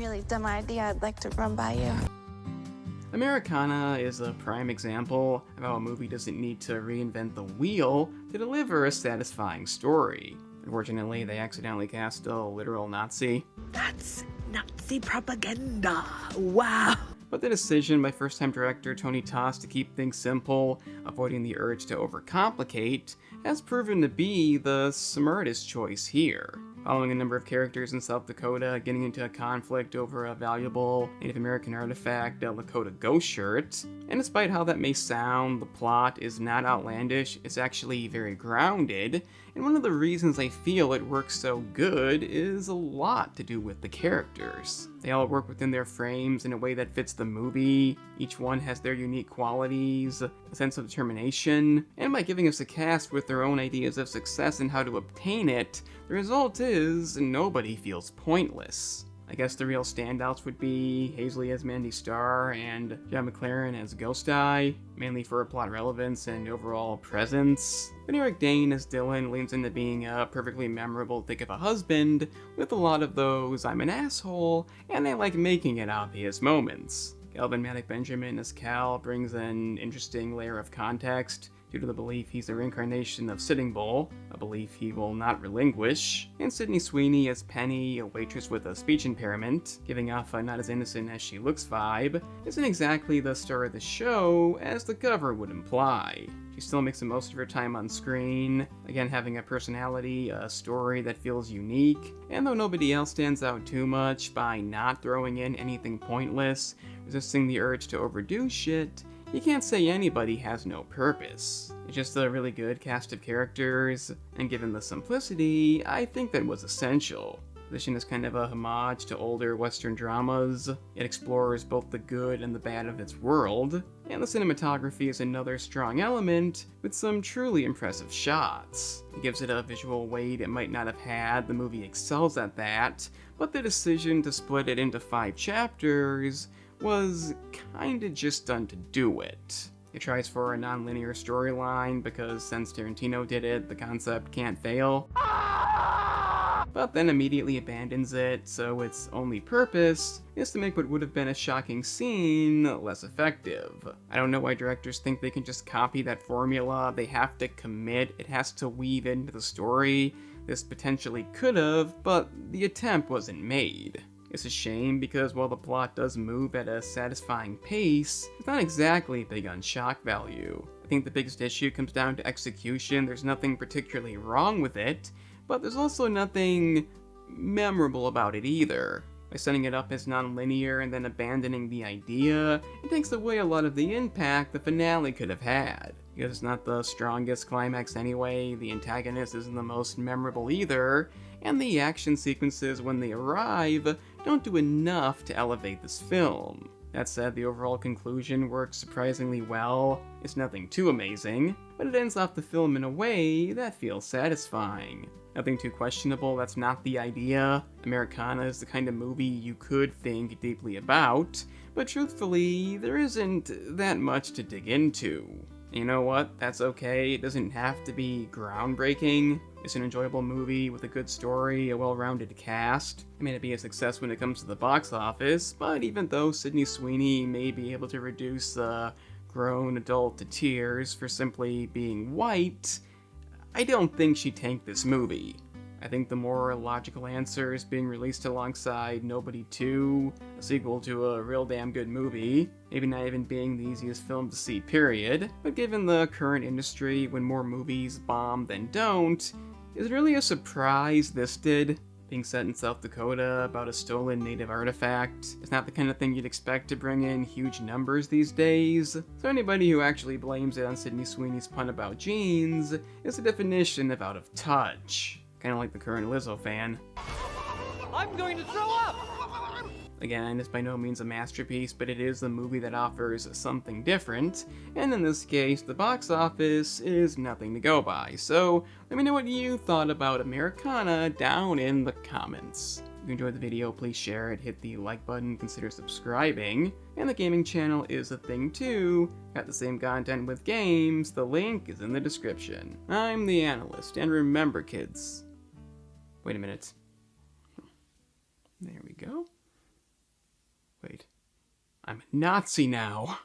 really dumb idea I'd like to run by you. Americana is a prime example of how a movie doesn't need to reinvent the wheel to deliver a satisfying story. Unfortunately, they accidentally cast a literal Nazi. That's Nazi propaganda. Wow. But the decision by first-time director Tony Tost to keep things simple, avoiding the urge to overcomplicate, has proven to be the smartest choice here. Following a number of characters in South Dakota getting into a conflict over a valuable Native American artifact, a Lakota ghost shirt, and despite how that may sound, the plot is not outlandish, it's actually very grounded, and one of the reasons I feel it works so good is a lot to do with the characters. They all work within their frames in a way that fits the movie, each one has their unique qualities, a sense of determination, and by giving us a cast with their own ideas of success and how to obtain it, the result is nobody feels pointless. I guess the real standouts would be Halsey as Mandy Starr and Zahn McClarnon as Ghost Eye, mainly for plot relevance and overall presence. But Dane as Dylan leans into being a perfectly memorable thick of a husband, with a lot of those I'm an asshole, and I like making it obvious moments. Calvin Maddock Benjamin as Cal brings an interesting layer of context, due to the belief he's a reincarnation of Sitting Bull, a belief he will not relinquish, and Sydney Sweeney as Penny, a waitress with a speech impairment, giving off a not as innocent as she looks vibe, isn't exactly the star of the show, as the cover would imply. She still makes the most of her time on screen, again having a personality, a story that feels unique, and though nobody else stands out too much by not throwing in anything pointless, resisting the urge to overdo shit, you can't say anybody has no purpose. It's just a really good cast of characters, and given the simplicity, I think that was essential. This is kind of a homage to older Western dramas. It explores both the good and the bad of its world, and the cinematography is another strong element with some truly impressive shots. It gives it a visual weight it might not have had, the movie excels at that, but the decision to split it into 5 chapters was kinda just done to do it. It tries for a non-linear storyline because since Tarantino did it, the concept can't fail. But then immediately abandons it, so its only purpose is to make what would have been a shocking scene less effective. I don't know why directors think they can just copy that formula. They have to commit, it has to weave into the story. This potentially could have, but the attempt wasn't made. It's a shame because while the plot does move at a satisfying pace, it's not exactly big on shock value. I think the biggest issue comes down to execution. There's nothing particularly wrong with it, but there's also nothing memorable about it either. By setting it up as non-linear and then abandoning the idea, it takes away a lot of the impact the finale could have had. Because it's not the strongest climax anyway, the antagonist isn't the most memorable either, and the action sequences when they arrive don't do enough to elevate this film. That said, the overall conclusion works surprisingly well. It's nothing too amazing, but it ends off the film in a way that feels satisfying. Nothing too questionable, that's not the idea. Americana is the kind of movie you could think deeply about, but truthfully, there isn't that much to dig into. You know what? That's okay. It doesn't have to be groundbreaking. It's an enjoyable movie with a good story, a well-rounded cast. It may not be a success when it comes to the box office, but even though Sydney Sweeney may be able to reduce a grown adult to tears for simply being white, I don't think she tanked this movie. I think the more logical answer is being released alongside Nobody 2, a sequel to a real damn good movie, maybe not even being the easiest film to see period, but given the current industry when more movies bomb than don't, is it really a surprise this did? Being set in South Dakota about a stolen native artifact is not the kind of thing you'd expect to bring in huge numbers these days, so anybody who actually blames it on Sydney Sweeney's pun about jeans is a definition of out of touch. Kinda like the current Lizzo fan. I'm going to throw up! Again, it's by no means a masterpiece, but it is a movie that offers something different, and in this case, the box office is nothing to go by, so let me know what you thought about Americana down in the comments. If you enjoyed the video, please share it, hit the like button, consider subscribing, and the gaming channel is a thing too. Got the same content with games, the link is in the description. I'm the Analyst, and remember kids, wait a minute, there we go. I'm a Nazi now.